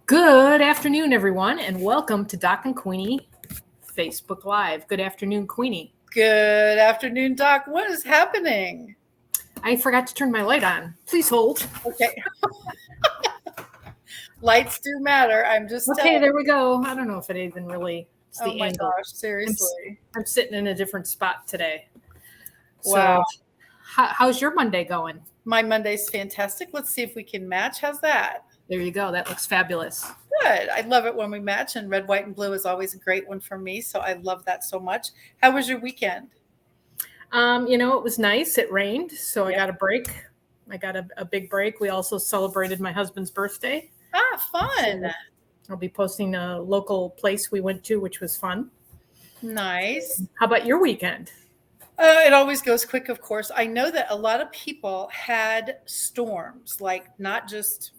Good afternoon, everyone, and welcome to Doc and Queenie Facebook Live. Good afternoon, Queenie. Good afternoon, Doc. What is happening? I forgot to turn my light on. Please hold. Okay. Lights do matter. I'm just Okay, there we go. I don't know if it even really, it's Oh the my angle. gosh, seriously. I'm sitting in a different spot today. Wow. So, how's your Monday going? My Monday's fantastic. Let's see if we can match. How's that? There you go. That looks fabulous. Good. I love it when we match, and red, white, and blue is always a great one for me. So I love that so much. How was your weekend? It was nice. It rained, so I Yep. got a break. I got a big break. We also celebrated my husband's birthday. Fun. So I'll be posting a local place we went to, which was fun. Nice. How about your weekend? It always goes quick, of course. I know that a lot of people had storms, like not just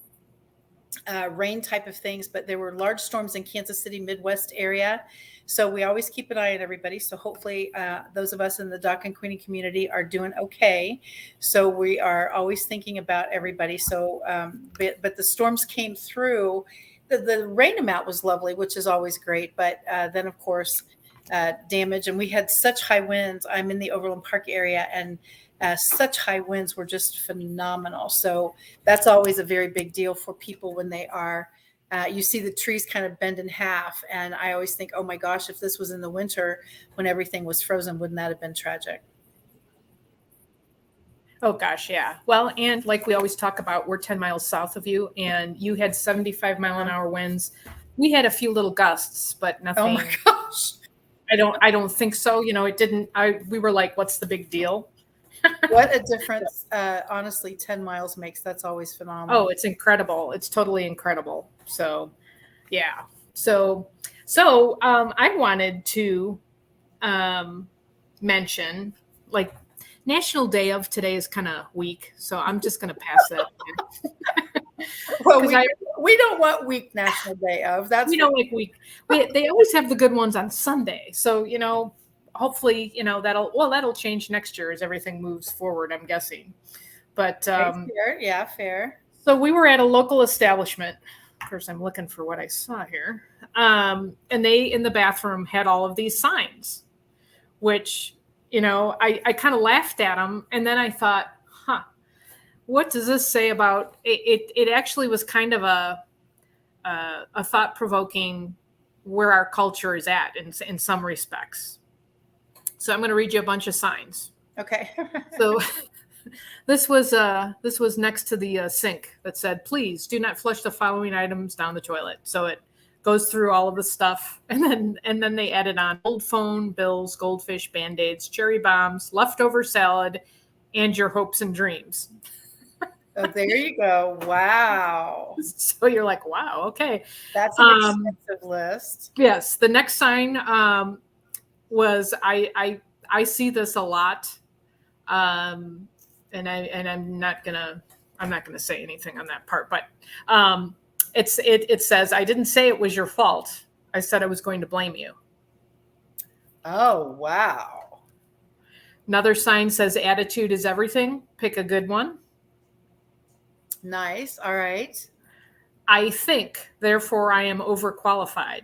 rain type of things, but there were large storms in Kansas City, Midwest area. So we always keep an eye on everybody. So hopefully those of us in the Doc and Queenie community are doing okay. So we are always thinking about everybody. So, but the storms came through. The rain amount was lovely, which is always great. But then, of course, damage. And we had such high winds. I'm in the Overland Park area, and such high winds were just phenomenal. So that's always a very big deal for people when they are, you see the trees kind of bend in half. And I always think, oh my gosh, if this was in the winter when everything was frozen, wouldn't that have been tragic? Oh gosh, yeah. Well, and like we always talk about, we're 10 miles south of you, and you had 75-mile-an-hour winds. We had a few little gusts, but nothing. Oh my gosh. I don't think so. It didn't. We were like, what's the big deal? What a difference, honestly, 10 miles makes. That's always phenomenal. Oh, it's incredible. It's totally incredible. So, yeah. So I wanted to mention, like, National Day of today is kind of weak, so I'm just going to pass that. Well, we don't want weak National Day of. That's like week. They always have the good ones on Sunday, so hopefully that'll change next year as everything moves forward, I'm guessing. But fair. Yeah, fair. So we were at a local establishment. Of course, I'm looking for what I saw here. And they, in the bathroom, had all of these signs, which, I kind of laughed at them. And then I thought, what does this say about it? It actually was kind of a thought-provoking where our culture is at in some respects. So I'm going to read you a bunch of signs. Okay. So this was next to the sink that said, "Please do not flush the following items down the toilet." So it goes through all of the stuff, and then they added on old phone, bills, goldfish, Band-Aids, cherry bombs, leftover salad, and your hopes and dreams. Oh, there you go. Wow. So you're like, wow, okay. That's an expensive list. Yes. The next sign was I see this a lot. And I'm not gonna say anything on that part, but it says, "I didn't say it was your fault. I said I was going to blame you." Oh, wow. Another sign says, "Attitude is everything. Pick a good one." Nice. All right. "I think, therefore I am overqualified."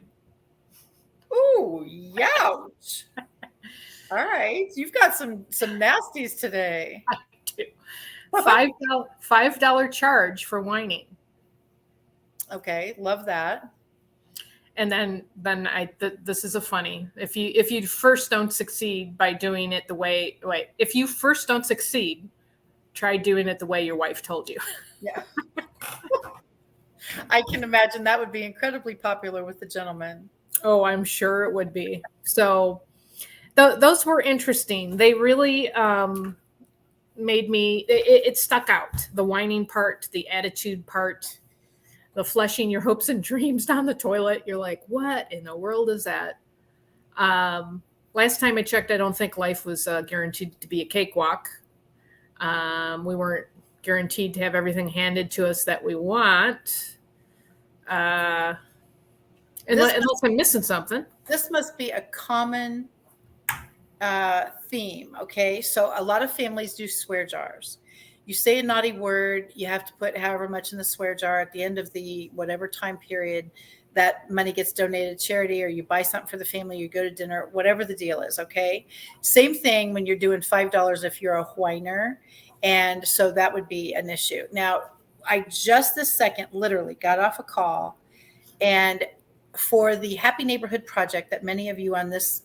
Ooh, youch. All right. You've got some nasties today. I do. $5 charge for whining. Okay, love that. And then this is a funny. If you first don't succeed by doing it the way, if you first don't succeed, try doing it the way your wife told you. Yeah. I can imagine that would be incredibly popular with the gentlemen. Oh, I'm sure it would be. So those were interesting. They really made me, it stuck out. The whining part, the attitude part, the flushing your hopes and dreams down the toilet. You're like, what in the world is that? Last time I checked, I don't think life was guaranteed to be a cakewalk. We weren't guaranteed to have everything handed to us that we want. Unless I'm missing something. This must be a common theme. Okay. So a lot of families do swear jars. you say a naughty word, you have to put however much in the swear jar at the end of the whatever time period. That money gets donated to charity, or you buy something for the family, you go to dinner, whatever the deal is. Okay. Same thing when you're doing $5 if you're a whiner. And so that would be an issue. Now, I just this second literally got off a call, and for the Happy Neighborhood Project that many of you on this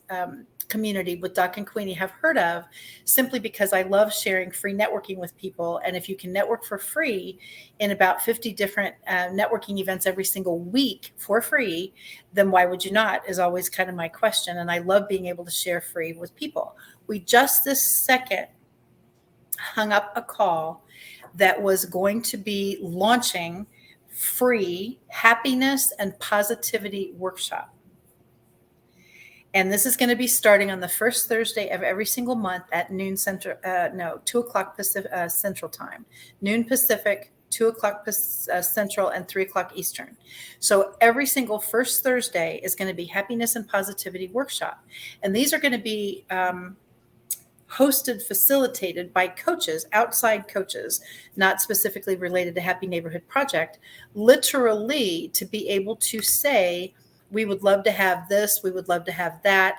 community with Doc and Queenie have heard of, simply because I love sharing free networking with people. And if you can network for free in about 50 different networking events every single week for free, then why would you not, is always kind of my question. And I love being able to share free with people. We just this second hung up a call that was going to be launching free happiness and positivity workshop. And this is going to be starting on the first Thursday of every single month at noon Central, 2 o'clock Pacific, Central Time, noon Pacific, 2 o'clock Central, and 3 o'clock Eastern. So every single first Thursday is going to be happiness and positivity workshop. And these are going to be hosted, facilitated by coaches, outside coaches, not specifically related to Happy Neighborhood Project, literally to be able to say, we would love to have this, we would love to have that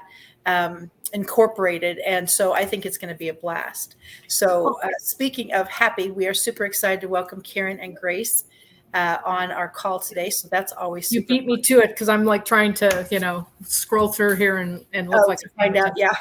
incorporated. And so I think it's going to be a blast. So speaking of happy, we are super excited to welcome Karen and Grace on our call today. So that's always super. You beat me to it because I'm like trying to, scroll through here and look like to find out. Yeah.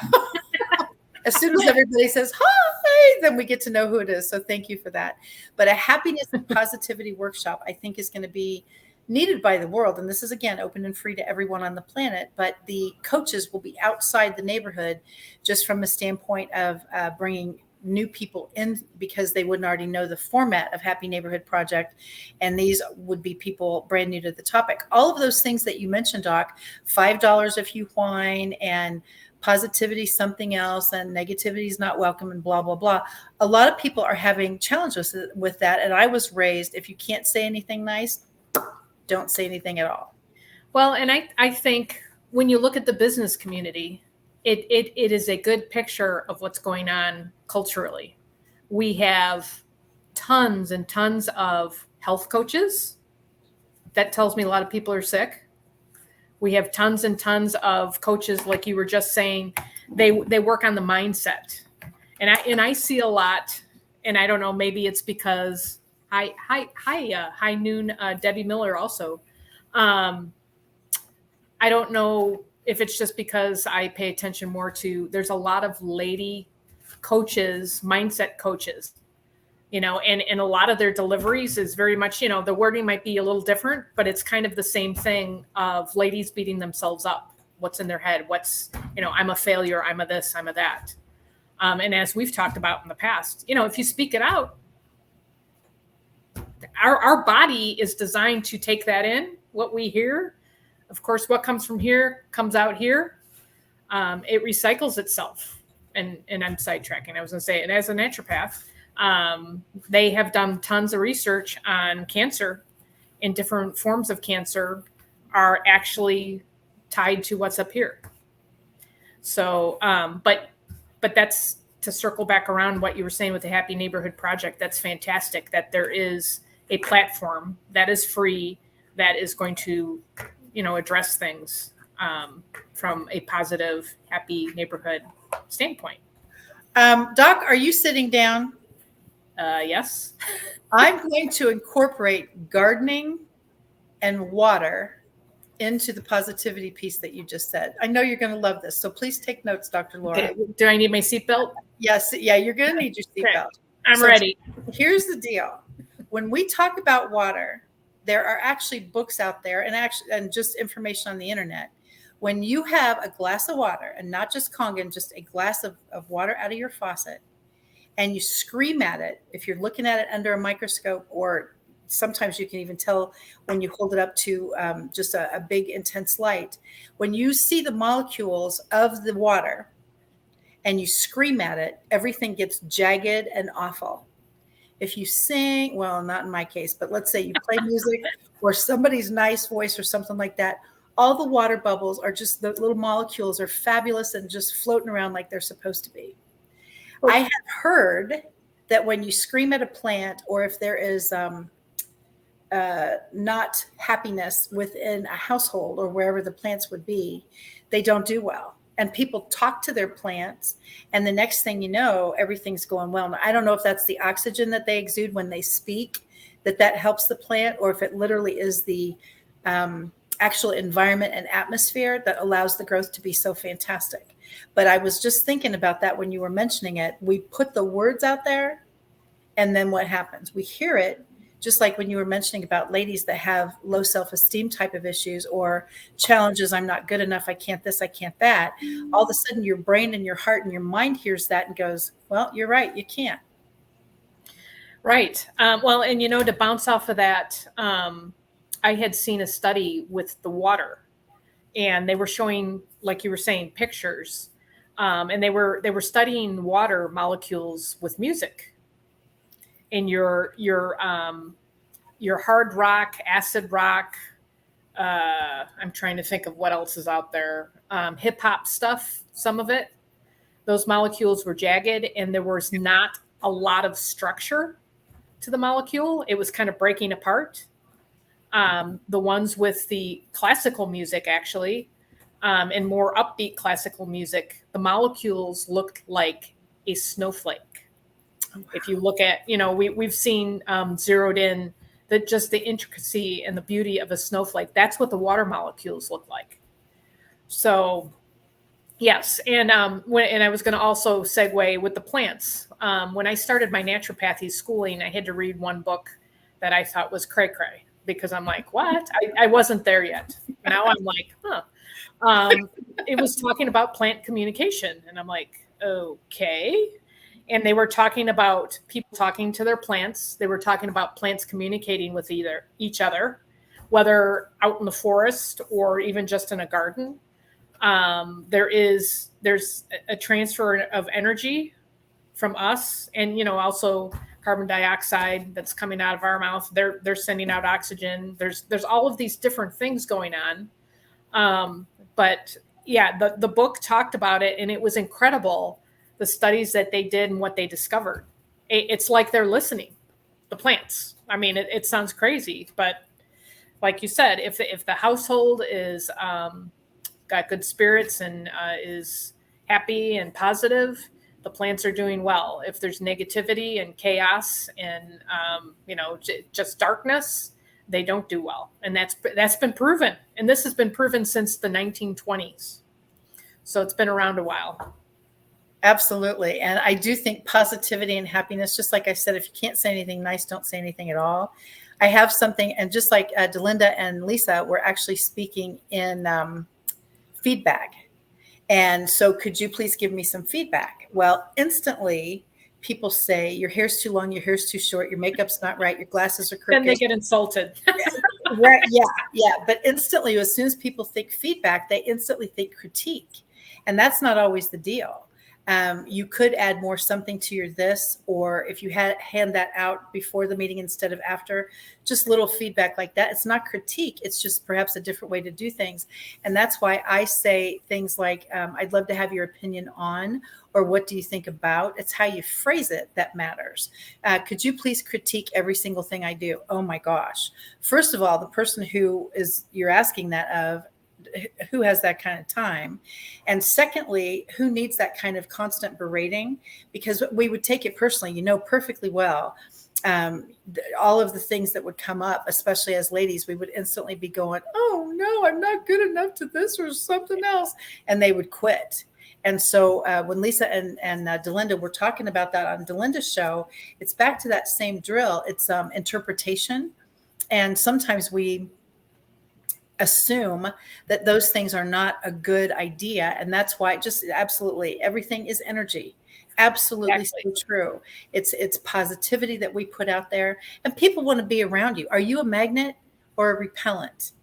As soon as everybody says, hi, then we get to know who it is. So thank you for that. But a happiness and positivity workshop, I think, is going to be needed by the world. And this is, again, open and free to everyone on the planet. But the coaches will be outside the neighborhood just from a standpoint of bringing new people in, because they wouldn't already know the format of Happy Neighborhood Project. And these would be people brand new to the topic. All of those things that you mentioned, Doc, $5 if you whine, and positivity something else, and negativity is not welcome, and blah, blah, blah. A lot of people are having challenges with that. And I was raised, if you can't say anything nice, don't say anything at all. Well, and I think when you look at the business community, it is a good picture of what's going on culturally. We have tons and tons of health coaches. That tells me a lot of people are sick. We have tons and tons of coaches, like you were just saying, they work on the mindset. And I see a lot, and I don't know, maybe it's because high noon, Debbie Miller also. I don't know if it's just because I pay attention more to, there's a lot of lady coaches, mindset coaches, and a lot of their deliveries is very much, the wording might be a little different, but it's kind of the same thing of ladies beating themselves up. What's in their head? What's, I'm a failure. I'm a this, I'm a that. And as we've talked about in the past, if you speak it out, our body is designed to take that in, what we hear. Of course, what comes from here comes out here. It recycles itself. And I'm sidetracking. I was going to say, and as a naturopath, they have done tons of research on cancer, and different forms of cancer are actually tied to what's up here. So, but that's to circle back around what you were saying with the Happy Neighborhood Project. That's fantastic that there is a platform that is free, that is going to, address things from a positive, happy neighborhood standpoint. Doc, are you sitting down? Yes. I'm going to incorporate gardening and water into the positivity piece that you just said. I know you're going to love this, so please take notes, Dr. Laura. Okay. Do I need my seatbelt? Yes. Yeah, you're going to need your seatbelt. Okay. I'm ready. Here's the deal. When we talk about water, there are actually books out there and just information on the internet. When you have a glass of water, and not just Kangen, just a glass of water out of your faucet, and you scream at it, if you're looking at it under a microscope, or sometimes you can even tell when you hold it up to just a big intense light, when you see the molecules of the water and you scream at it, everything gets jagged and awful. If you sing, well, not in my case, but let's say you play music or somebody's nice voice or something like that, all the water bubbles are just, the little molecules are fabulous and just floating around like they're supposed to be. I have heard that when you scream at a plant, or if there is not happiness within a household or wherever the plants would be, they don't do well. And people talk to their plants, and the next thing you know, everything's going well. Now, I don't know if that's the oxygen that they exude when they speak, that helps the plant, or if it literally is the actual environment and atmosphere that allows the growth to be so fantastic. But I was just thinking about that when you were mentioning it. We put the words out there, and then what happens? We hear it, just like when you were mentioning about ladies that have low self-esteem type of issues or challenges. I'm not good enough. I can't this, I can't that. All of a sudden your brain and your heart and your mind hears that and goes, well, you're right. You can't. Right. Well, and to bounce off of that, I had seen a study with the water, and they were showing, like you were saying, pictures, and they were studying water molecules with music. And your hard rock, acid rock. I'm trying to think of what else is out there. Hip hop stuff. Some of it, those molecules were jagged, and there was not a lot of structure to the molecule. It was kind of breaking apart. The ones with the classical music, actually, and more upbeat classical music, the molecules looked like a snowflake. If you look at, we've seen zeroed in that just the intricacy and the beauty of a snowflake. That's what the water molecules look like. So, yes, and and I was going to also segue with the plants. When I started my naturopathy schooling, I had to read one book that I thought was cray cray, because I'm like, what? I wasn't there yet. Now I'm like, huh. It was talking about plant communication, and I'm like, okay. And they were talking about people talking to their plants. They were talking about plants communicating with each other, whether out in the forest or even just in a garden. There's a transfer of energy from us, and also carbon dioxide that's coming out of our mouth. They're sending out oxygen. There's all of these different things going on. But yeah, the book talked about it, and it was incredible, the studies that they did and what they discovered. It's like they're listening, the plants. I mean, it sounds crazy, but like you said, if the household is got good spirits and is happy and positive, the plants are doing well. If there's negativity and chaos and just darkness, they don't do well. And that's been proven. And this has been proven since the 1920s. So it's been around a while. Absolutely. And I do think positivity and happiness, just like I said, if you can't say anything nice, don't say anything at all. I have something, and just like Delinda and Lisa were actually speaking in feedback. And so could you please give me some feedback? Well, instantly people say, your hair's too long, your hair's too short, your makeup's not right, your glasses are crooked. Then they get insulted. Right. Yeah. But instantly, as soon as people think feedback, they instantly think critique. And that's not always the deal. You could add more something to your this, or if you hand that out before the meeting instead of after, just little feedback like that. It's not critique. It's just perhaps a different way to do things. And that's why I say things like, I'd love to have your opinion on, or what do you think about? It's how you phrase it that matters. Could you please critique every single thing I do? Oh my gosh. First of all, the person who you're asking that of, who has that kind of time? And secondly, who needs that kind of constant berating? Because we would take it personally, perfectly well. All of the things that would come up, especially as ladies, we would instantly be going, oh no, I'm not good enough to this or something else. And they would quit. And so when Lisa and Delinda were talking about that on Delinda's show, it's back to that same drill. It's interpretation. And sometimes we assume that those things are not a good idea. And that's why just absolutely everything is energy. Absolutely. Exactly. So true. It's positivity that we put out there, and people want to be around you. Are you a magnet or a repellent?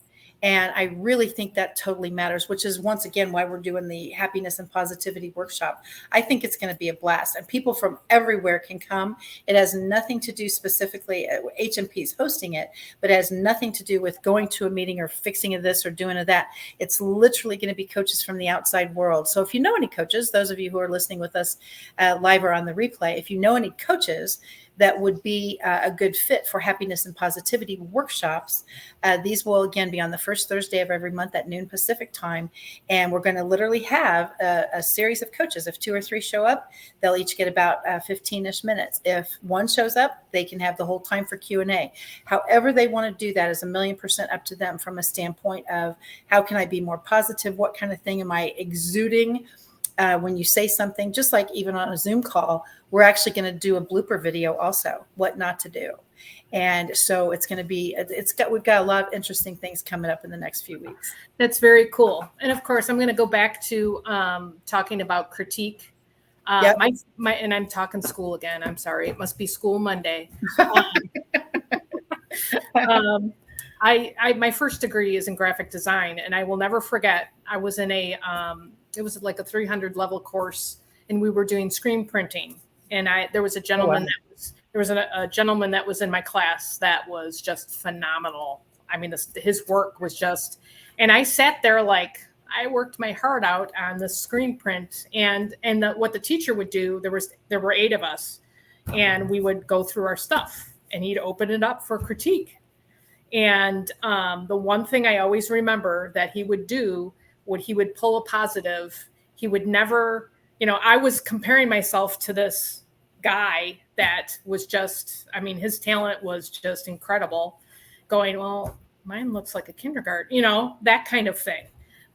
And I really think that totally matters, which is once again why we're doing the happiness and positivity workshop. I think it's going to be a blast, and people from everywhere can come. It has nothing to do specifically, HMP is hosting it, but it has nothing to do with going to a meeting or fixing this or doing that. It's literally going to be coaches from the outside world. So if you know any coaches, those of you who are listening with us live or on the replay, if you know any coaches that would be a good fit for happiness and positivity workshops, these will again be on the first Thursday of every month at noon Pacific time. And we're going to literally have a series of coaches. If 2 or 3 show up, they'll each get about 15-ish minutes. If one shows up, they can have the whole time for Q&A. However they want to do that is 1,000,000% up to them from a standpoint of how can I be more positive? What kind of thing am I exuding? When you say something, just like even on a Zoom call, we're actually going to do a blooper video also, what not to do. And so it's going to be, we've got a lot of interesting things coming up in the next few weeks. That's very cool. And of course, I'm going to go back to talking about critique. Yep. And I'm talking school again. I'm sorry. It must be school Monday. My first degree is in graphic design, and I will never forget. I was in it was like a 300 level course, and we were doing screen printing. And there was a gentleman a gentleman that was in my class that was just phenomenal. I mean, his work was just, and I sat there like I worked my heart out on the screen print, and what the teacher would do. There were 8 of us, and we would go through our stuff, and he'd open it up for critique. And the one thing I always remember that he would do, when he would pull a positive, he would never, I was comparing myself to this guy that was just, I mean, his talent was just incredible, going, well, mine looks like a kindergarten, that kind of thing.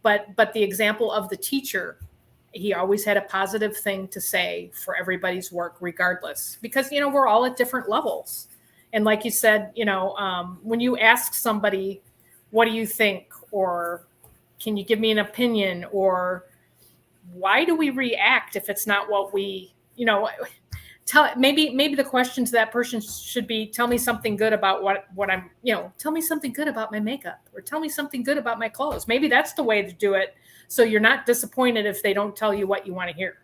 But the example of the teacher, he always had a positive thing to say for everybody's work, regardless, because, we're all at different levels. And like you said, when you ask somebody, what do you think? Or can you give me an opinion? Or why do we react if it's not what we, maybe the question to that person should be, tell me something good about what I'm, tell me something good about my makeup, or tell me something good about my clothes. Maybe that's the way to do it. So you're not disappointed if they don't tell you what you want to hear.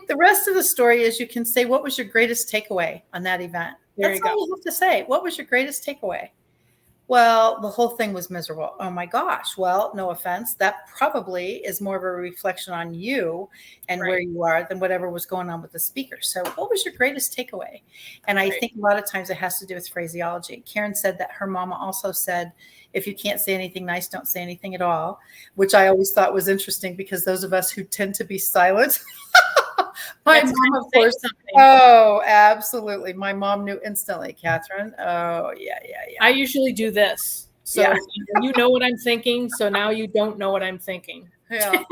The rest of the story is you can say, what was your greatest takeaway on that event? That's all you have to say. What was your greatest takeaway? Well, the whole thing was miserable. Oh my gosh. Well, no offense. That probably is more of a reflection on you and where you are than whatever was going on with the speaker. So what was your greatest takeaway? And I think a lot of times it has to do with phraseology. Karen said that her mama also said, if you can't say anything nice, don't say anything at all, which I always thought was interesting, because those of us who tend to be silent, my mom, of course. Oh, absolutely. My mom knew instantly, Catherine. Oh, yeah. I usually do this. So you know what I'm thinking. So now you don't know what I'm thinking. Yeah.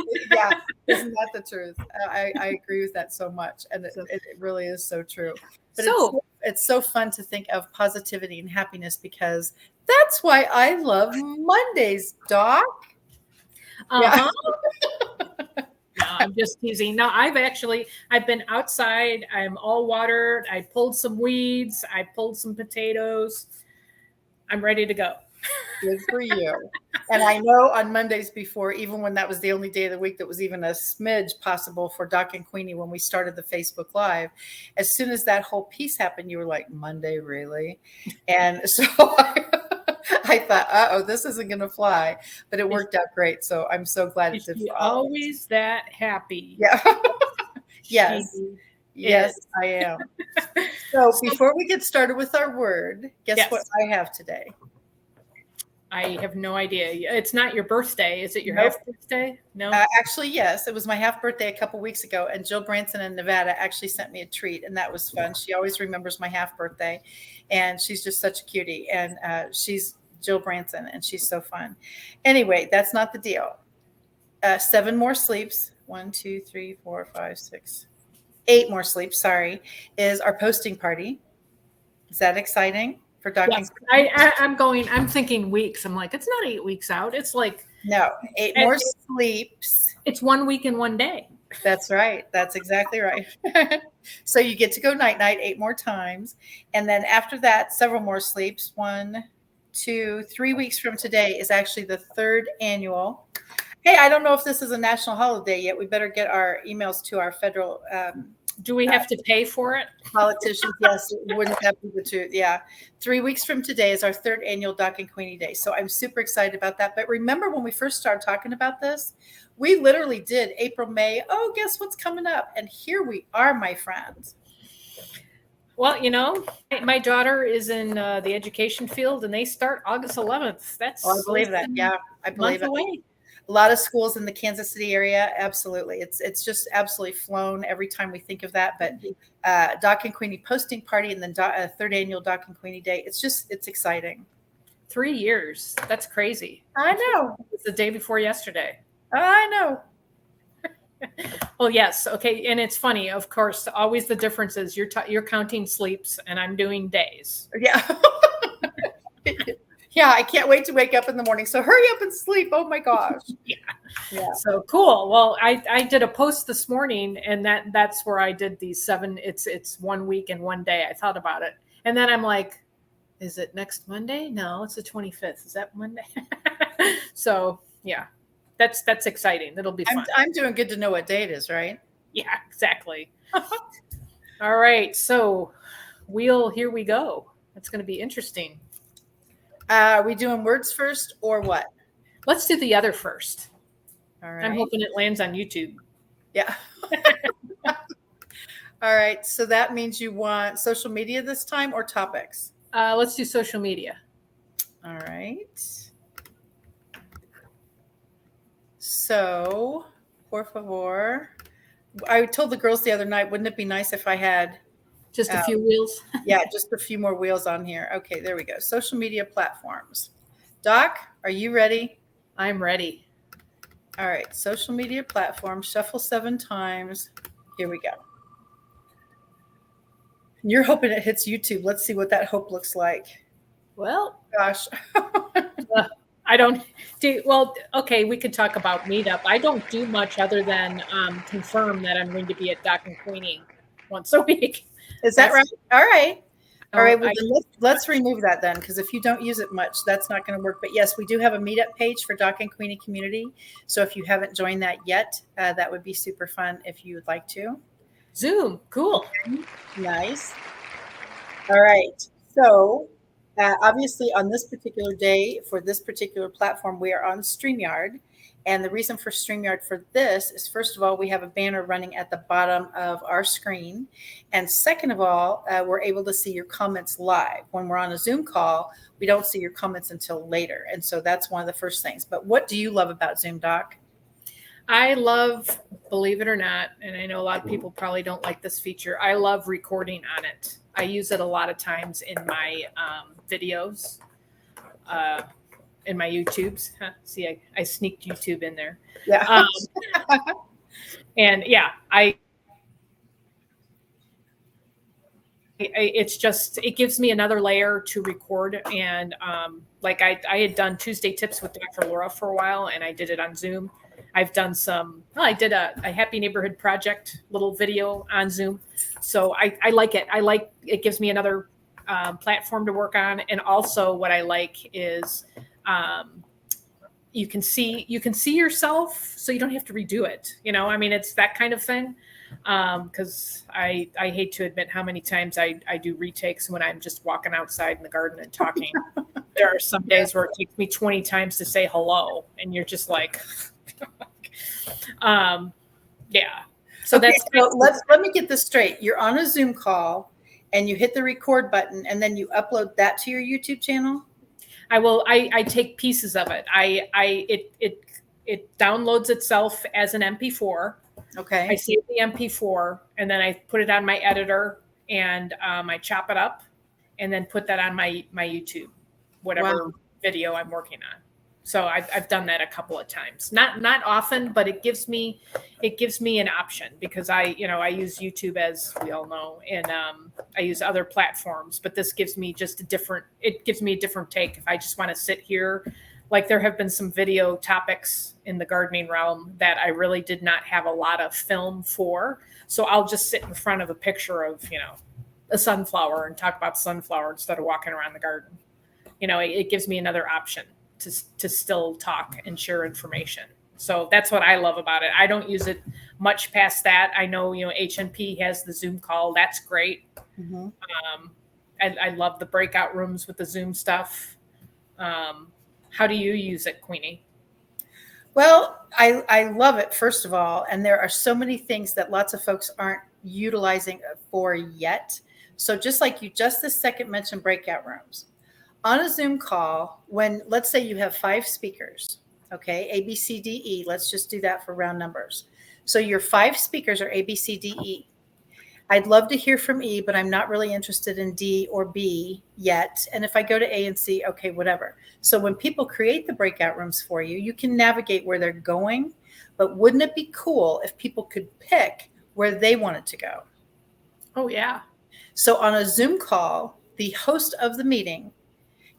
Isn't that the truth? I agree with that so much. And it really is so true. But it's so fun to think of positivity and happiness, because that's why I love Mondays, Doc. Uh-huh. No, I'm just teasing. No, I've been outside. I'm all watered. I pulled some weeds. I pulled some potatoes. I'm ready to go. Good for you. And I know on Mondays before, even when that was the only day of the week that was even a smidge possible for Doc and Queenie, when we started the Facebook Live, as soon as that whole piece happened, you were like, Monday, really? And so I thought, this isn't going to fly. But it worked out great. So I'm so glad it did. You're always that happy. Yeah. Yes, I am. So before we get started with our word, guess what I have today? I have no idea. It's not your birthday. Is it your half birthday? No. Actually, yes. It was my half birthday a couple weeks ago, and Jill Branson in Nevada actually sent me a treat, and that was fun. She always remembers my half birthday, and she's just such a cutie. And she's Jill Branson, and she's so fun. Anyway, that's not the deal. 7 more sleeps. 1, 2, 3, 4, 5, 6, 8 more sleeps. Sorry, is our posting party. Is that exciting? For Doc? Yes, I'm thinking weeks. I'm like, it's not 8 weeks out. It's like, no, 8 more sleeps. It's 1 week and 1 day. That's right. That's exactly right. So you get to go night 8 more times. And then after that, several more sleeps. 1, to 3 weeks from today is actually the 3rd annual. Hey, I don't know if this is a national holiday yet. We better get our emails to our federal Do we have to pay for it? politicians. Yes, wouldn't that be the truth? Yeah. 3 weeks from today is our 3rd annual Doc and Queenie Day. So I'm super excited about that. But remember when we first started talking about this, we literally did April, May. Oh, guess what's coming up? And here we are, my friends. Well, my daughter is in the education field, and they start August 11th. That's I believe that. Yeah, I believe it. Away. A lot of schools in the Kansas City area, absolutely. It's just absolutely flown every time we think of that. But Doc and Queenie posting party, and then 3rd annual Doc and Queenie Day. It's exciting. 3 years. That's crazy. I know. It's the day before yesterday. I know. Well, yes. Okay. And it's funny, of course, always the difference is you're counting sleeps and I'm doing days. Yeah. Yeah. I can't wait to wake up in the morning. So hurry up and sleep. Oh my gosh. Yeah. So cool. Well, I did a post this morning, and that's where I did these 7. It's 1 week and 1 day. I thought about it. And then I'm like, is it next Monday? No, it's the 25th. Is that Monday? So yeah. That's exciting. It'll be fun. I'm doing good to know what day it is, right? Yeah, exactly. All right. So here we go. It's going to be interesting. Are we doing words first or what? Let's do the other first. All right. I'm hoping it lands on YouTube. Yeah. All right. So that means you want social media this time or topics? Let's do social media. All right. So, por favor. I told the girls the other night, wouldn't it be nice if I had just a few wheels? Yeah, just a few more wheels on here. Okay, there we go. Social media platforms. Doc, are you ready? I'm ready. All right, social media platforms, shuffle 7 times. Here we go. You're hoping it hits YouTube. Let's see what that hope looks like. Well, gosh. I don't do well. Okay, we could talk about Meetup. I don't do much other than confirm that I'm going to be at Doc and Queenie once a week. Is that right? All right. All right. Well, I, then let's remove that then, because if you don't use it much, that's not going to work. But yes, we do have a Meetup page for Doc and Queenie community. So if you haven't joined that yet, that would be super fun if you would like to. Zoom. Cool. Okay. Nice. All right. So obviously on this particular day for this particular platform, we are on StreamYard. And the reason for StreamYard for this is, first of all, we have a banner running at the bottom of our screen. And second of all, we're able to see your comments live. When we're on a Zoom call, we don't see your comments until later. And so that's one of the first things. But what do you love about Zoom, Doc? I love, believe it or not, and I know a lot of people probably don't like this feature, I love recording on it. I use it a lot of times in my videos. In my YouTubes. See, I sneaked YouTube in there. Yeah. And yeah, it's just, it gives me another layer to record. And like I had done Tuesday Tips with Dr. Laura for a while, and I did it on Zoom. I've done I did a Happy Neighborhood Project little video on Zoom. So I like it. It gives me another platform to work on. And also what I like is you can see yourself, so you don't have to redo it. I mean, it's that kind of thing. Because I hate to admit how many times I do retakes when I'm just walking outside in the garden and talking. There are some days where it takes me 20 times to say hello, and you're just like, yeah. So okay, that's let me get this straight. You're on a Zoom call, and you hit the record button, and then you upload that to your YouTube channel. I take pieces of it. It downloads itself as an MP4. Okay. I save the MP4 and then I put it on my editor and I chop it up and then put that on my YouTube, whatever video I'm working on. So I've done that a couple of times, not often, but it gives me an option because I use YouTube, as we all know, and I use other platforms, but this gives me a different take. If I just want to sit here, like there have been some video topics in the gardening realm that I really did not have a lot of film for. So I'll just sit in front of a picture of, a sunflower and talk about sunflower instead of walking around the garden. it gives me another option to still talk and share information. So that's what I love about it. I don't use it much past that. I know, HNP has the Zoom call. That's great. Mm-hmm. I love the breakout rooms with the Zoom stuff. How do you use it, Queenie? Well, I love it, first of all. And there are so many things that lots of folks aren't utilizing it for yet. So just like you just this second mentioned breakout rooms. On a Zoom call, when let's say you have 5 speakers, okay, A, B, C, D, E, let's just do that for round numbers. So your 5 speakers are A, B, C, D, E. I'd love to hear from E, but I'm not really interested in D or B yet. And if I go to A and C, okay, whatever. So when people create the breakout rooms for you, you can navigate where they're going. But wouldn't it be cool if people could pick where they wanted to go? Oh, yeah. So on a Zoom call, the host of the meeting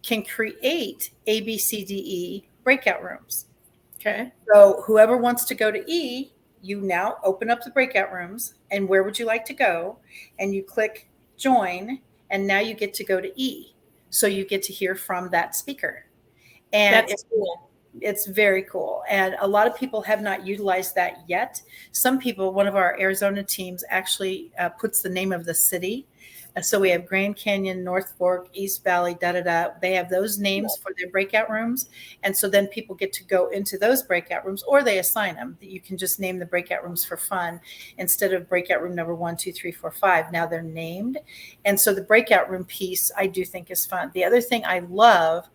can create A, B, C, D, E breakout rooms. Okay. So whoever wants to go to E, you now open up the breakout rooms and where would you like to go? And you click join, and now you get to go to E. So you get to hear from that speaker. And That's cool. It's very cool. And a lot of people have not utilized that yet. Some people, one of our Arizona teams actually puts the name of the city. So we have Grand Canyon, North Fork, East Valley, They have those names for their breakout rooms. And so then people get to go into those breakout rooms, or they assign them. You can just name the breakout rooms for fun instead of breakout room number 1, 2, 3, 4, 5. Now they're named. And so the breakout room piece I do think is fun. The other thing I love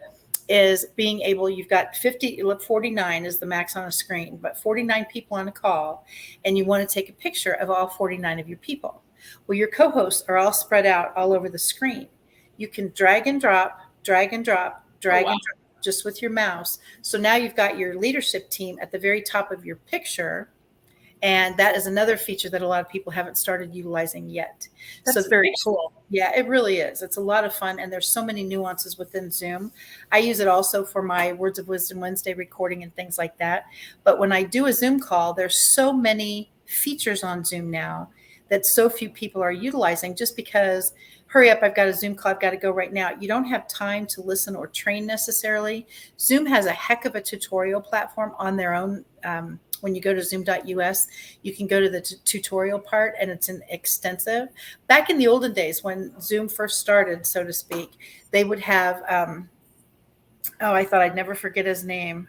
is being able, you've got 49 is the max on a screen, but 49 people on a call, and you want to take a picture of all 49 of your people. Well, your co-hosts are all spread out all over the screen. You can drag and drop, and drop just with your mouse. So now you've got your leadership team at the very top of your picture. And that is another feature that a lot of people haven't started utilizing yet. That's very cool. Yeah, it really is. It's a lot of fun. And there's so many nuances within Zoom. I use it also for my Words of Wisdom Wednesday recording and things like that. But when I do a Zoom call, there's so many features on Zoom now that so few people are utilizing, just because, hurry up, I've got a Zoom call, I've got to go right now. You don't have time to listen or train necessarily. Zoom has a heck of a tutorial platform on their own. When you go to zoom.us, you can go to the tutorial part, and it's an extensive. Back in the olden days when Zoom first started, so to speak, they would have, I thought I'd never forget his name.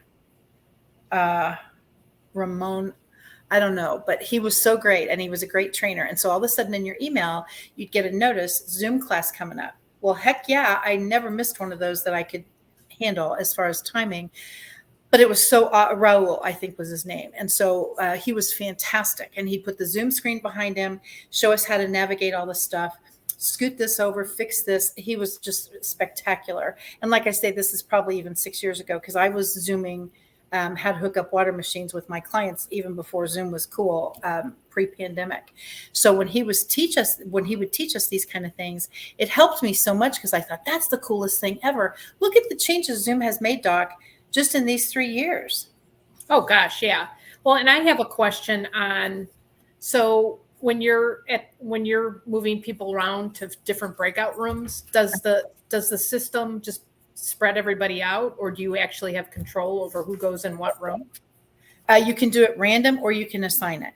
Ramon, I don't know, but he was so great, and he was a great trainer. And so all of a sudden in your email, you'd get a notice, Zoom class coming up. Well, heck yeah, I never missed one of those that I could handle as far as timing. But it was so, Raul, I think was his name. And so he was fantastic. And he put the Zoom screen behind him, show us how to navigate all the stuff, scoot this over, fix this. He was just spectacular. And like I say, this is probably even 6 years ago, because I was Zooming how to hook up water machines with my clients even before Zoom was cool, pre-pandemic. So when he would teach us these kind of things, it helped me so much, because I thought, that's the coolest thing ever. Look at the changes Zoom has made, Doc, just in these 3 years. Oh gosh, yeah. Well, and I have a question on, so when you're moving people around to different breakout rooms, does the system just spread everybody out, or do you actually have control over who goes in what room? You can do it random, or you can assign it.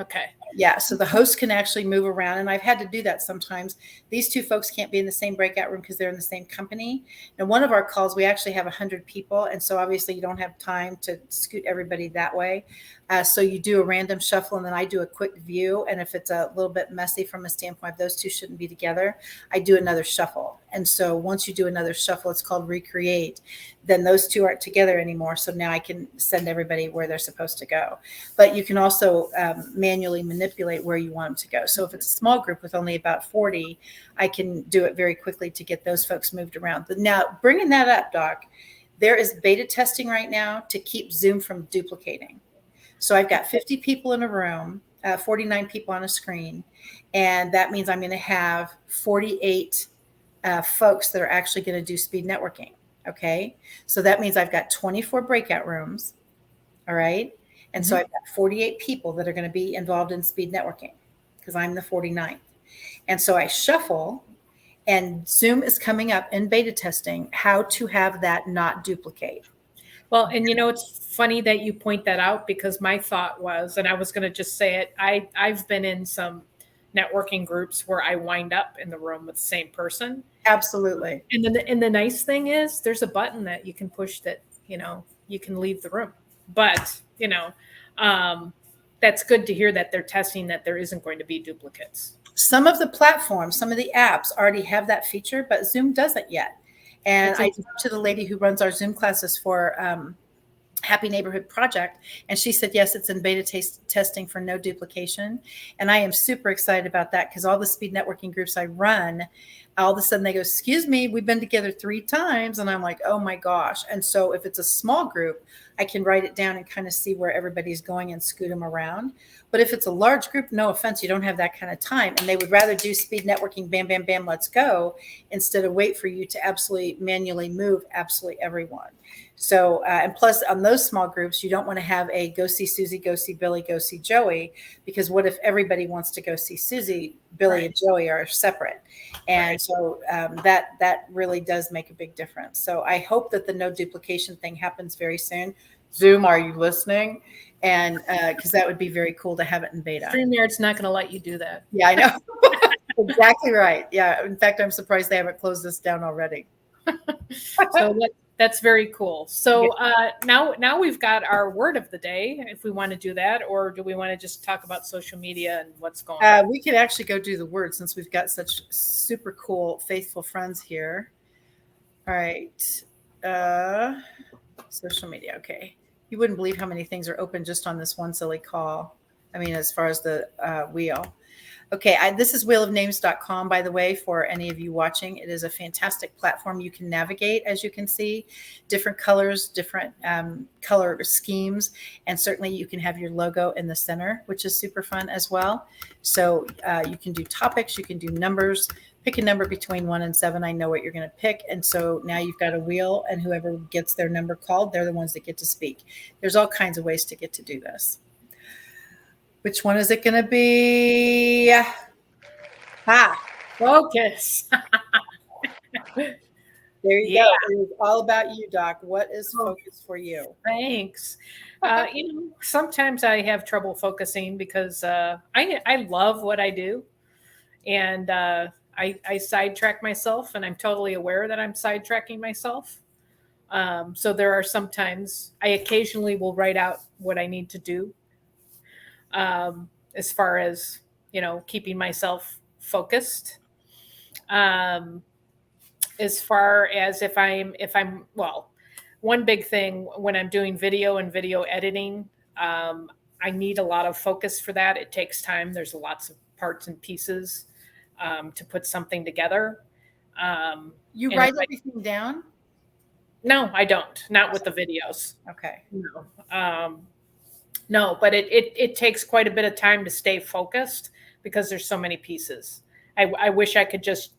Okay. Yeah, so the host can actually move around, and I've had to do that sometimes. These two folks can't be in the same breakout room because they're in the same company. And one of our calls, we actually have 100 people, and so obviously you don't have time to scoot everybody that way. So you do a random shuffle, and then I do a quick view. And if it's a little bit messy from a standpoint, those two shouldn't be together, I do another shuffle. And so once you do another shuffle, it's called recreate. Then those two aren't together anymore. So now I can send everybody where they're supposed to go. But you can also manually manipulate where you want them to go. So if it's a small group with only about 40, I can do it very quickly to get those folks moved around. But now, bringing that up, Doc, there is beta testing right now to keep Zoom from duplicating. So I've got 50 people in a room, 49 people on a screen, and that means I'm going to have 48 folks that are actually going to do speed networking. Okay. So that means I've got 24 breakout rooms. All right. And so I've got 48 people that are going to be involved in speed networking, because I'm the 49th. And so I shuffle, And Zoom is coming up in beta testing, how to have that not duplicate. Well, and it's funny that you point that out, because my thought was, and I was going to just say it, I've been in some networking groups where I wind up in the room with the same person. Absolutely. And the nice thing is there's a button that you can push that, you can leave the room. But, that's good to hear that they're testing that there isn't going to be duplicates. Some of the platforms, some of the apps already have that feature, but Zoom doesn't yet. And I talked to the lady who runs our Zoom classes for Happy Neighborhood Project, and she said, yes, it's in beta testing for no duplication. And I am super excited about that, because all the speed networking groups I run, all of a sudden they go, excuse me, we've been together 3 times. And I'm like, oh my gosh. And so if it's a small group, I can write it down and kind of see where everybody's going and scoot them around. But if it's a large group, no offense, you don't have that kind of time. And they would rather do speed networking, bam, bam, bam, let's go, instead of wait for you to absolutely manually move absolutely everyone. So, and plus on those small groups, you don't want to have a go see Susie, go see Billy, go see Joey, because what if everybody wants to go see Susie? Billy and Joey are separate. And so that really does make a big difference. So I hope that the no duplication thing happens very soon. Zoom, are you listening? And because that would be very cool to have it in beta. StreamYard's not going to let you do that. Yeah, I know. Exactly right. Yeah. In fact, I'm surprised they haven't closed this down already. So that's very cool. So now we've got our word of the day, if we want to do that, or do we want to just talk about social media and what's going on? We could actually go do the word, since we've got such super cool, faithful friends here. All right. Social media. Okay. You wouldn't believe how many things are open just on this one silly call. I mean, as far as the wheel. Okay, this is wheelofnames.com, by the way, for any of you watching. It is a fantastic platform. You can navigate, as you can see, different colors, different color schemes, and certainly you can have your logo in the center, which is super fun as well. So you can do topics, you can do numbers, pick a number between 1 and 7. I know what you're going to pick. And so now you've got a wheel, and whoever gets their number called, they're the ones that get to speak. There's all kinds of ways to get to do this. Which one is it going to be? Focus. There you go. It is all about you, Doc. What is focus for you? Thanks. Sometimes I have trouble focusing because I love what I do, and I sidetrack myself, and I'm totally aware that I'm sidetracking myself. So there are sometimes I occasionally will write out what I need to do. As far as, keeping myself focused. As far as if I'm one big thing when I'm doing video and video editing, I need a lot of focus for that. It takes time. There's lots of parts and pieces to put something together. You write everything down? No, I don't. Not with the videos. Okay. No. No, but it takes quite a bit of time to stay focused because there's so many pieces. I wish I could just,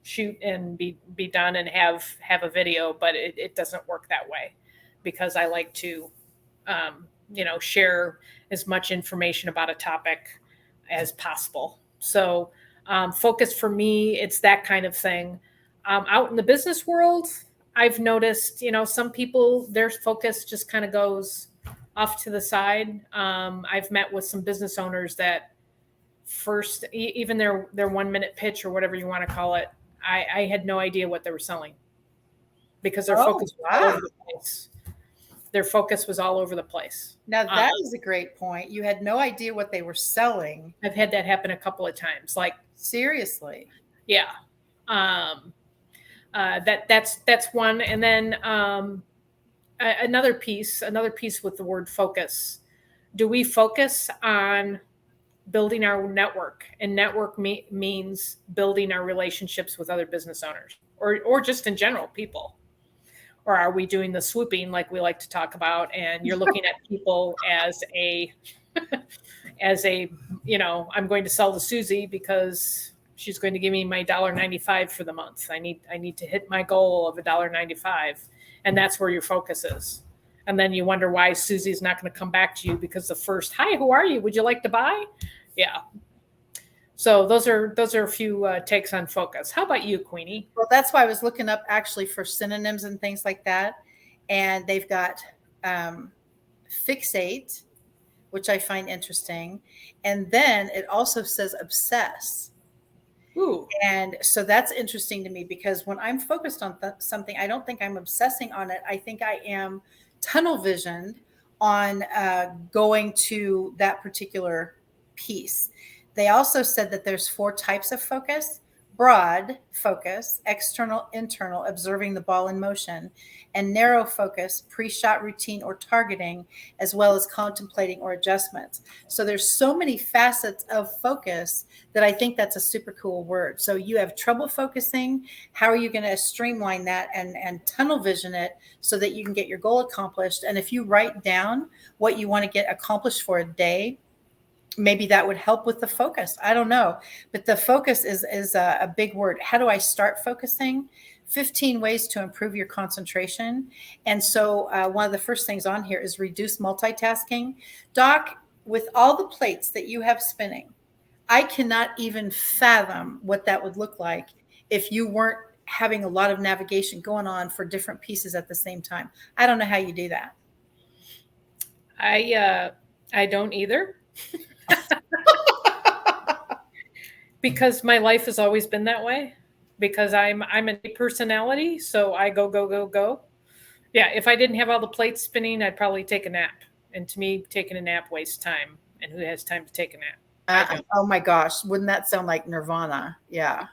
shoot and be done and have a video, but it doesn't work that way, because I like to, share as much information about a topic as possible. So focus for me, it's that kind of thing. Out in the business world, I've noticed, some people, their focus just kind of goes off to the side. I've met with some business owners that first, even their 1 minute pitch or whatever you want to call it, I had no idea what they were selling, because their focus was all over the place. Their focus was all over the place. Now that is a great point. You had no idea what they were selling. I've had that happen a couple of times. Like, seriously. Yeah. That's one. And then another piece with the word focus. Do we focus on building our network? And network means building our relationships with other business owners, or just in general people. Or are we doing the swooping like we like to talk about, and you're looking at people as a I'm going to sell to Susie because she's going to give me my $1.95 for the month. I need to hit my goal of $1.95. And that's where your focus is. And then you wonder why Susie's not going to come back to you, because the first, hi, who are you? Would you like to buy? Yeah. So those are a few takes on focus. How about you, Queenie? Well, that's why I was looking up actually for synonyms and things like that. And they've got um, fixate, which I find interesting. And then it also says obsess. Ooh. And so that's interesting to me because when I'm focused on something, I don't think I'm obsessing on it. I think I am tunnel visioned on going to that particular piece. They also said that there's 4 types of focus: broad focus, external, internal, observing the ball in motion, and narrow focus, pre-shot routine or targeting, as well as contemplating or adjustments. So there's so many facets of focus that I think that's a super cool word. So you have trouble focusing. How are you going to streamline that and tunnel vision it so that you can get your goal accomplished? And if you write down what you want to get accomplished for a day, maybe that would help with the focus. I don't know, but the focus is a big word. How do I start focusing? 15 ways to improve your concentration. And so one of the first things on here is reduce multitasking. Doc, with all the plates that you have spinning, I cannot even fathom what that would look like if you weren't having a lot of navigation going on for different pieces at the same time. I don't know how you do that. I don't either. Because my life has always been that way. Because I'm a personality, so I go go go go. Yeah, if I didn't have all the plates spinning, I'd probably take a nap. And to me, taking a nap wastes time. And who has time to take a nap? I don't. Oh my gosh, wouldn't that sound like Nirvana? Yeah.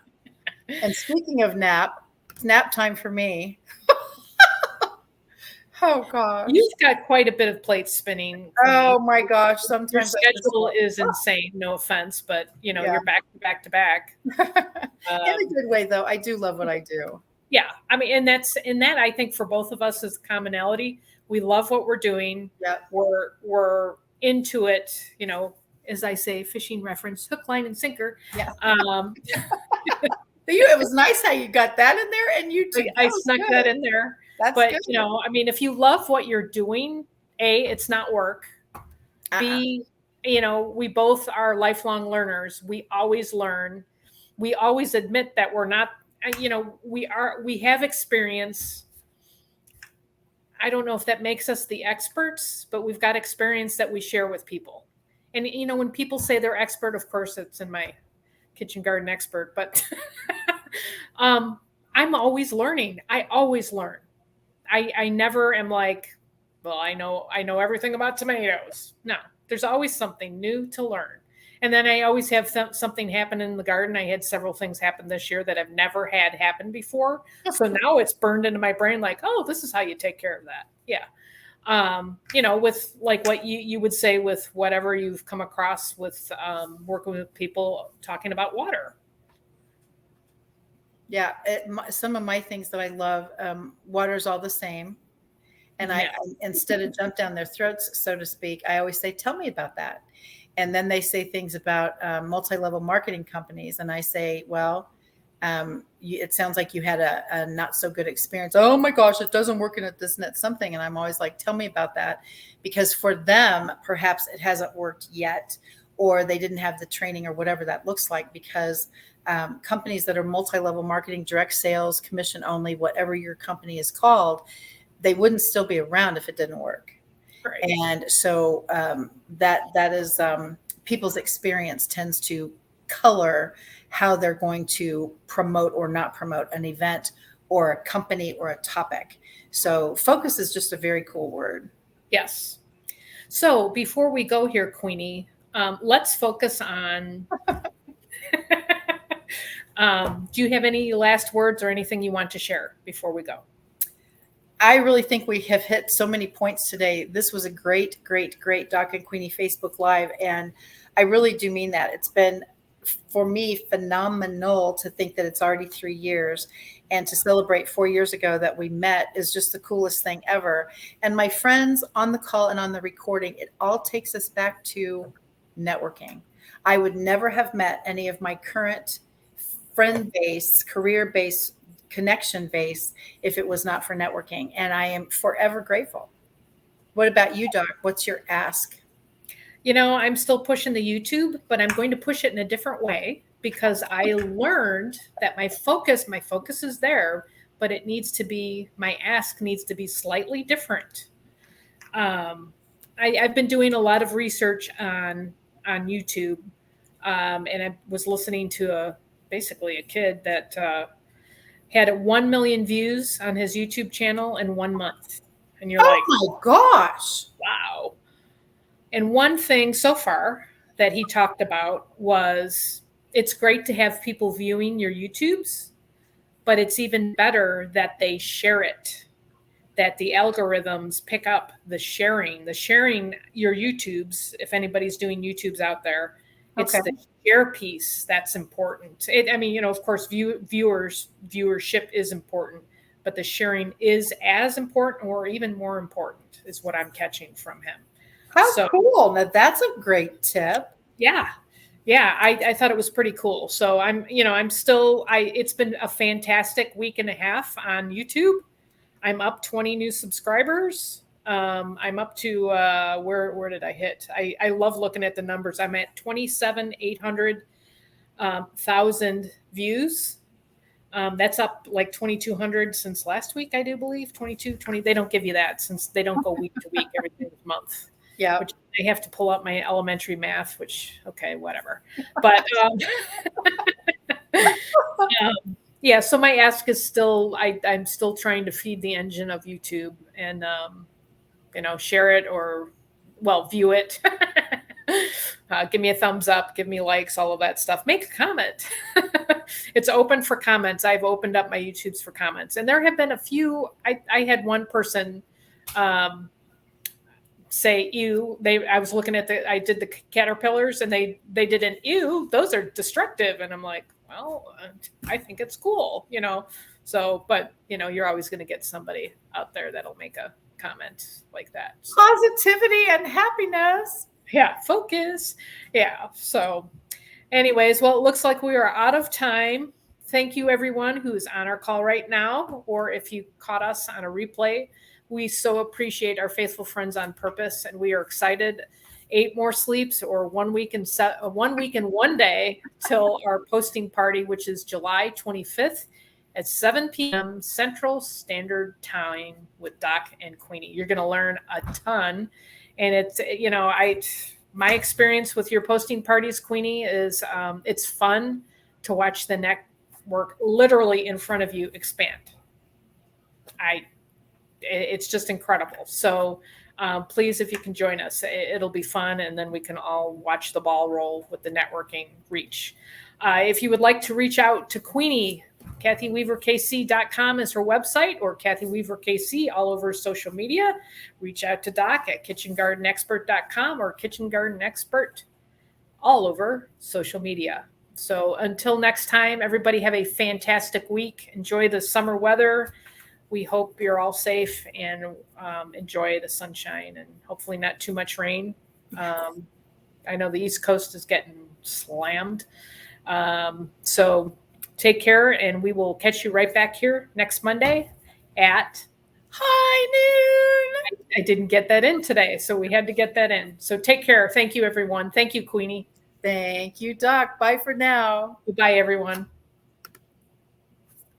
And speaking of nap, it's nap time for me. Oh gosh. You've got quite a bit of plates spinning. Oh my gosh. Your Sometimes schedule is insane. No offense, but Yeah. you're back to back to back. in a good way, though. I do love what I do. Yeah, I mean, and that I think for both of us is commonality. We love what we're doing. Yeah. We're into it. As I say, fishing reference, hook, line, and sinker. Yeah. You, it was nice how you got that in there, and you too. I snuck that in there. That's but good. I mean, if you love what you're doing, A, it's not work. B, we both are lifelong learners. We always learn. We always admit that we're not. We have experience. I don't know if that makes us the experts, but we've got experience that we share with people. And when people say they're expert, of course, it's in my kitchen garden expert, but I'm always learning. I always learn. I never am like, well, I know everything about tomatoes. No, there's always something new to learn. And then I always have something happen in the garden. I had several things happen this year that I've never had happen before. So now it's burned into my brain like, oh, this is how you take care of that. Yeah. With like what you would say with whatever you've come across with working with people talking about water. Yeah. Some of my things that I love, water's all the same. And I instead of jump down their throats, so to speak, I always say, tell me about that. And then they say things about multi-level marketing companies. And I say, well, it sounds like you had a not so good experience. Oh my gosh, it doesn't work in it, this and that something. And I'm always like, tell me about that. Because for them, perhaps it hasn't worked yet, or they didn't have the training or whatever that looks like. Because companies that are multi-level marketing, direct sales, commission only, whatever your company is called, they wouldn't still be around if it didn't work. Right. And so that is people's experience tends to color how they're going to promote or not promote an event or a company or a topic. So focus is just a very cool word. Yes. So before we go here, Queenie, let's focus on. Do you have any last words or anything you want to share before we go? I really think we have hit so many points today. This was a great, great, great Doc and Queenie Facebook Live. And I really do mean that. It's been, for me, phenomenal to think that it's already 3 years. And to celebrate 4 years ago that we met is just the coolest thing ever. And my friends on the call and on the recording, it all takes us back to networking. I would never have met any of my current friend base, career base, connection base if it was not for networking. And I am forever grateful. What about you, Doc? What's your ask? I'm still pushing the YouTube, but I'm going to push it in a different way because I learned that my focus is there, but it needs to be, my ask needs to be slightly different. I've been doing a lot of research on YouTube, and I was listening to basically a kid that had 1 million views on his YouTube channel in 1 month, and you're like, oh my gosh, wow. And one thing so far that he talked about was it's great to have people viewing your YouTubes, but it's even better that they share it, that the algorithms pick up the sharing your YouTubes. If anybody's doing YouTubes out there, it's the share piece that's important. Of course, viewership is important, but the sharing is as important or even more important is what I'm catching from him. How cool. Now that's a great tip. Yeah. I thought it was pretty cool. So it's been a fantastic week and a half on YouTube. I'm up 20 new subscribers. I'm up to where did I hit? I love looking at the numbers. I'm at 27,800,000 views. That's up like 2,200 since last week, I do believe. 20. They don't give you that since they don't go week to week every single month. Yeah. Which I have to pull up my elementary math, which, okay, whatever. But yeah, so my ask is still, I'm still trying to feed the engine of YouTube and, share it or, view it. Give me a thumbs up, give me likes, all of that stuff. Make a comment. It's open for comments. I've opened up my YouTubes for comments. And there have been a few, I had one person say ew. I was looking at I did the caterpillars and they did an ew, those are destructive. And I'm like, well, I think it's cool, so, but you're always going to get somebody out there that'll make a comment like that. So, positivity and happiness. Yeah. Focus. Yeah. So anyways, well, it looks like we are out of time. Thank you everyone who's on our call right now, or if you caught us on a replay. We so appreciate our faithful friends on purpose, and we are excited. 8 more sleeps or 1 week and 1 week and 1 day till our posting party, which is July 25th at 7 p.m. Central Standard Time with Doc and Queenie. You're going to learn a ton, and it's my experience with your posting parties, Queenie, is it's fun to watch the network literally in front of you expand. It's just incredible. So please, if you can join us, it'll be fun. And then we can all watch the ball roll with the networking reach. If you would like to reach out to Queenie, KathyWeaverKC.com is her website, or Kathy Weaver KC all over social media. Reach out to Doc at KitchenGardenExpert.com or Kitchen Garden Expert all over social media. So until next time, everybody have a fantastic week. Enjoy the summer weather. We hope you're all safe and enjoy the sunshine and hopefully not too much rain. I know the East Coast is getting slammed. So take care, and we will catch you right back here next Monday at high noon. I didn't get that in today, so we had to get that in. So take care. Thank you, everyone. Thank you, Queenie. Thank you, Doc. Bye for now. Goodbye, everyone.